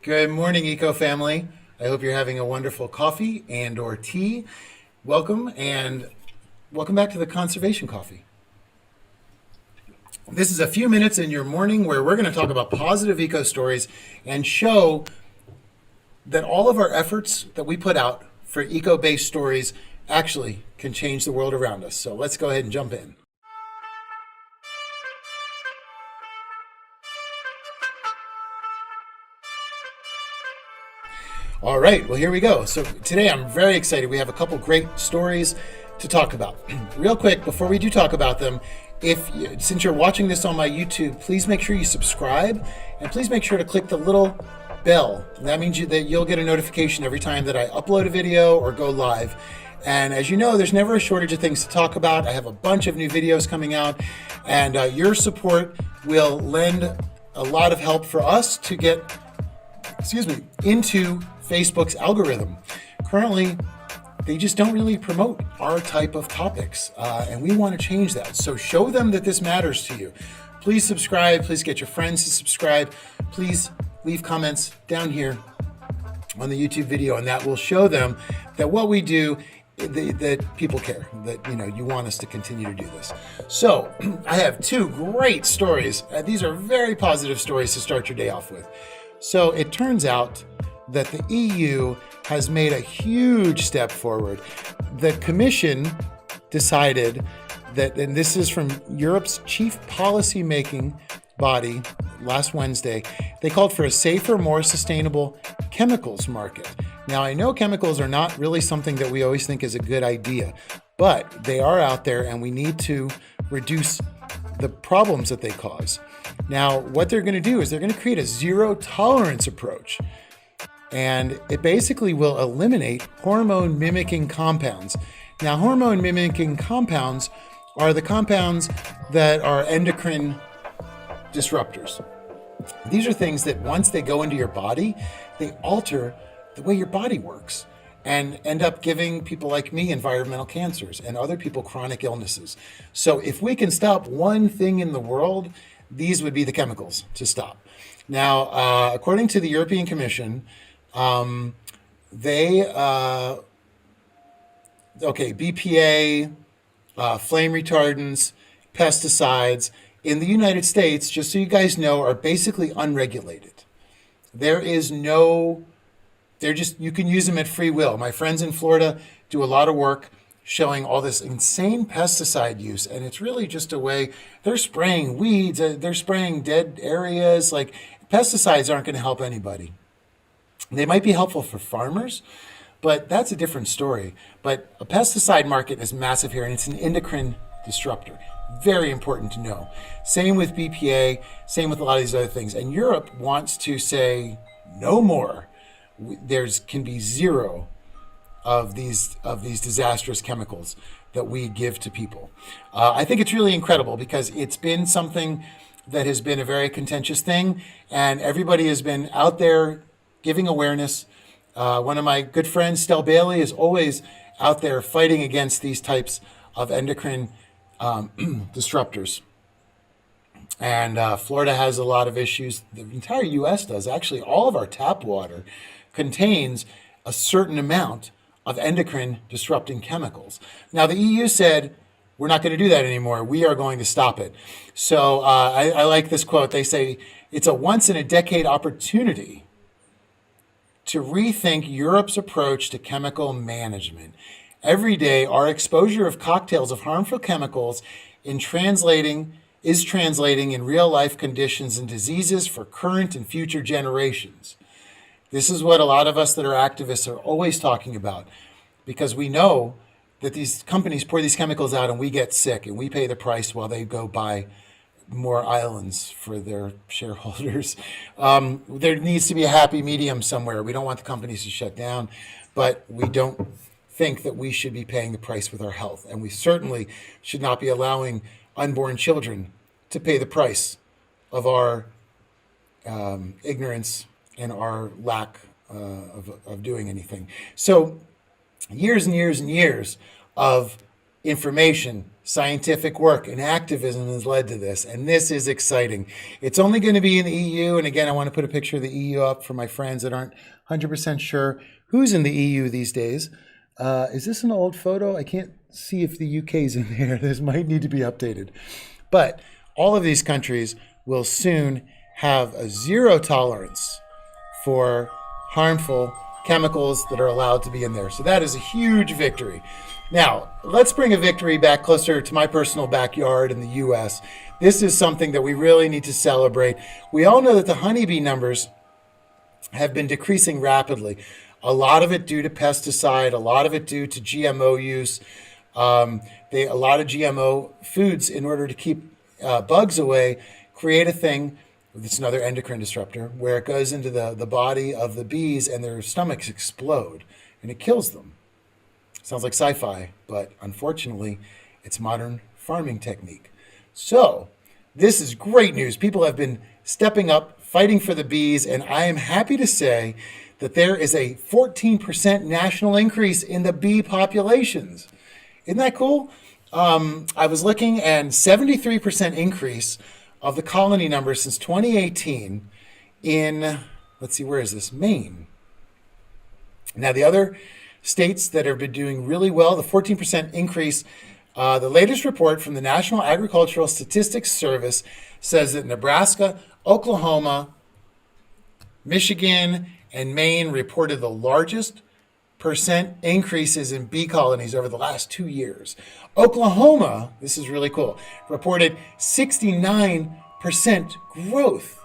Good morning, Eco Family. I hope you're having a wonderful coffee and or tea. Welcome back to the Conservation Coffee. This is a few minutes in your morning where we're going to talk about positive eco stories and show that all of our efforts that we put out for eco-based stories actually can change the world around us. So let's go ahead and jump in. All right, well, here we go. So today I'm very excited. We have a couple great stories to talk about. Real quick, before we do talk about them, since you're watching this on my YouTube, please make sure you subscribe and please make sure to click the little bell. That means that you'll get a notification every time that I upload a video or go live. And as you know, there's never a shortage of things to talk about. I have a bunch of new videos coming out, and your support will lend a lot of help for us to get into Facebook's algorithm. Currently, they just don't really promote our type of topics, and we want to change that. So show them that this matters to you. Please subscribe. Please get your friends to subscribe. Please leave comments down here on the YouTube video, and that will show them that what we do, that people care, that you want us to continue to do this. So I have two great stories. These are very positive stories to start your day off with. So it turns out that the EU has made a huge step forward. The Commission decided that, and this is from Europe's chief policy-making body last Wednesday, they called for a safer, more sustainable chemicals market. Now, I know chemicals are not really something that we always think is a good idea, but they are out there and we need to reduce the problems that they cause. Now, what they're going to do is they're going to create a zero tolerance approach. And it basically will eliminate hormone mimicking compounds. Now, hormone mimicking compounds are the compounds that are endocrine disruptors. These are things that once they go into your body, they alter the way your body works and end up giving people like me environmental cancers and other people chronic illnesses. So if we can stop one thing in the world, these would be the chemicals to stop. Now, according to the European Commission, BPA, flame retardants, pesticides in the United States, just so you guys know, are basically unregulated. You can use them at free will. My friends in Florida do a lot of work showing all this insane pesticide use, and it's really just a way, they're spraying weeds, they're spraying dead areas. Like, pesticides aren't going to help anybody. They might be helpful for farmers, but that's a different story. But a pesticide market is massive here, and it's an endocrine disruptor. Very important to know. Same with BPA, same with a lot of these other things. And Europe wants to say no more. There can be zero of these disastrous chemicals that we give to people. I think it's really incredible because it's been something that has been a very contentious thing, and everybody has been out there giving awareness. One of my good friends, Stell Bailey, is always out there fighting against these types of endocrine disruptors. And Florida has a lot of issues. The entire U.S. does. Actually, all of our tap water contains a certain amount of endocrine disrupting chemicals. Now, the EU said, we're not going to do that anymore. We are going to stop it. So I like this quote. They say, it's a once-in-a-decade opportunity to rethink Europe's approach to chemical management. Every day, our exposure of cocktails of harmful chemicals is translating in real-life conditions and diseases for current and future generations. This is what a lot of us that are activists are always talking about, because we know that these companies pour these chemicals out and we get sick and we pay the price while they go buy more islands for their shareholders. There needs to be a happy medium somewhere. We don't want the companies to shut down, but we don't think that we should be paying the price with our health. And we certainly should not be allowing unborn children to pay the price of our ignorance and our lack of doing anything. So years and years and years of information, scientific work, and activism has led to this, and this is exciting. It's only going to be in the EU, and again, I want to put a picture of the EU up for my friends that aren't 100% sure who's in the EU these days. Is this an old photo? I can't see if the UK's in there. This might need to be updated. But all of these countries will soon have a zero tolerance for harmful chemicals that are allowed to be in there. So that is a huge victory. Now, let's bring a victory back closer to my personal backyard in the US. This is something that we really need to celebrate. We all know that the honeybee numbers have been decreasing rapidly. A lot of it due to pesticide, a lot of it due to GMO use. A lot of GMO foods, in order to keep bugs away, create a thing, it's another endocrine disruptor, where it goes into the body of the bees and their stomachs explode and it kills them. Sounds like sci-fi, but unfortunately, it's modern farming technique. So this is great news. People have been stepping up, fighting for the bees, and I am happy to say that there is a 14% national increase in the bee populations. Isn't that cool? I was looking, and 73% increase of the colony numbers since 2018 in, let's see, where is this? Maine. Now, the other states that have been doing really well, the 14% increase, the latest report from the National Agricultural Statistics Service says that Nebraska, Oklahoma, Michigan, and Maine reported the largest percent increases in bee colonies over the last 2 years. Oklahoma, this is really cool, reported 69% growth.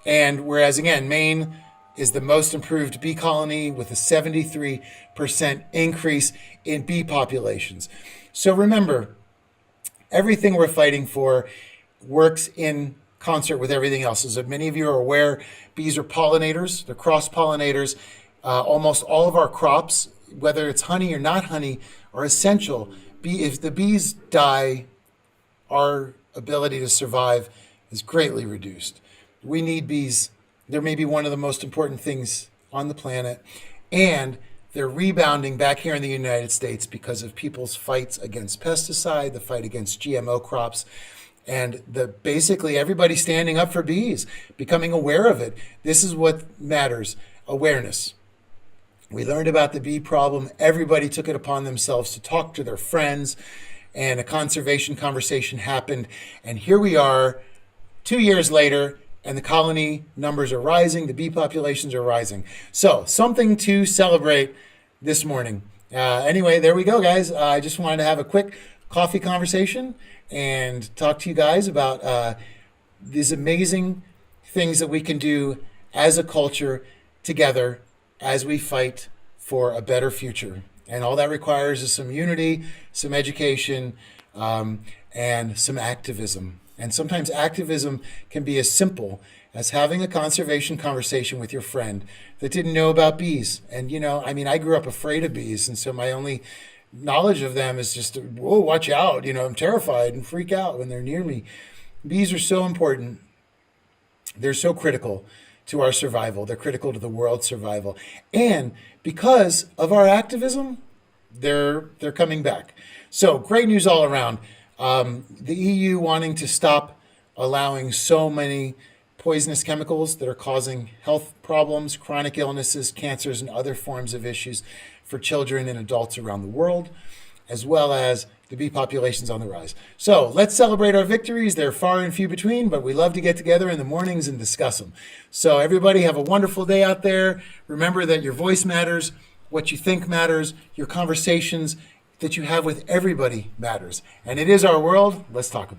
And whereas, again, Maine is the most improved bee colony with a 73% increase in bee populations. So remember, everything we're fighting for works in concert with everything else. As many of you are aware, bees are pollinators, they're cross-pollinators. Almost all of our crops, whether it's honey or not honey, are essential. If the bees die, our ability to survive is greatly reduced. We need bees. They're maybe one of the most important things on the planet. And they're rebounding back here in the United States because of people's fights against pesticide, the fight against GMO crops, and basically everybody standing up for bees, becoming aware of it. This is what matters, awareness. We learned about the bee problem. Everybody took it upon themselves to talk to their friends, and a conservation conversation happened. And here we are 2 years later, and the colony numbers are rising, the bee populations are rising. So something to celebrate this morning. Anyway, there we go, guys. I just wanted to have a quick coffee conversation and talk to you guys about these amazing things that we can do as a culture together as we fight for a better future. And all that requires is some unity, some education, and some activism. And sometimes activism can be as simple as having a conservation conversation with your friend that didn't know about bees. And, I grew up afraid of bees. And so my only knowledge of them is just, whoa, watch out. I'm terrified and freak out when they're near me. Bees are so important. They're so critical to our survival. They're critical to the world's survival. And because of our activism, they're coming back. So great news all around. The EU wanting to stop allowing so many poisonous chemicals that are causing health problems, chronic illnesses, cancers, and other forms of issues for children and adults around the world, as well as the bee populations on the rise. So let's celebrate our victories. They're far and few between, but we love to get together in the mornings and discuss them. So everybody have a wonderful day out there. Remember that your voice matters, what you think matters, your conversations that you have with everybody matters. And it is our world. Let's talk about it.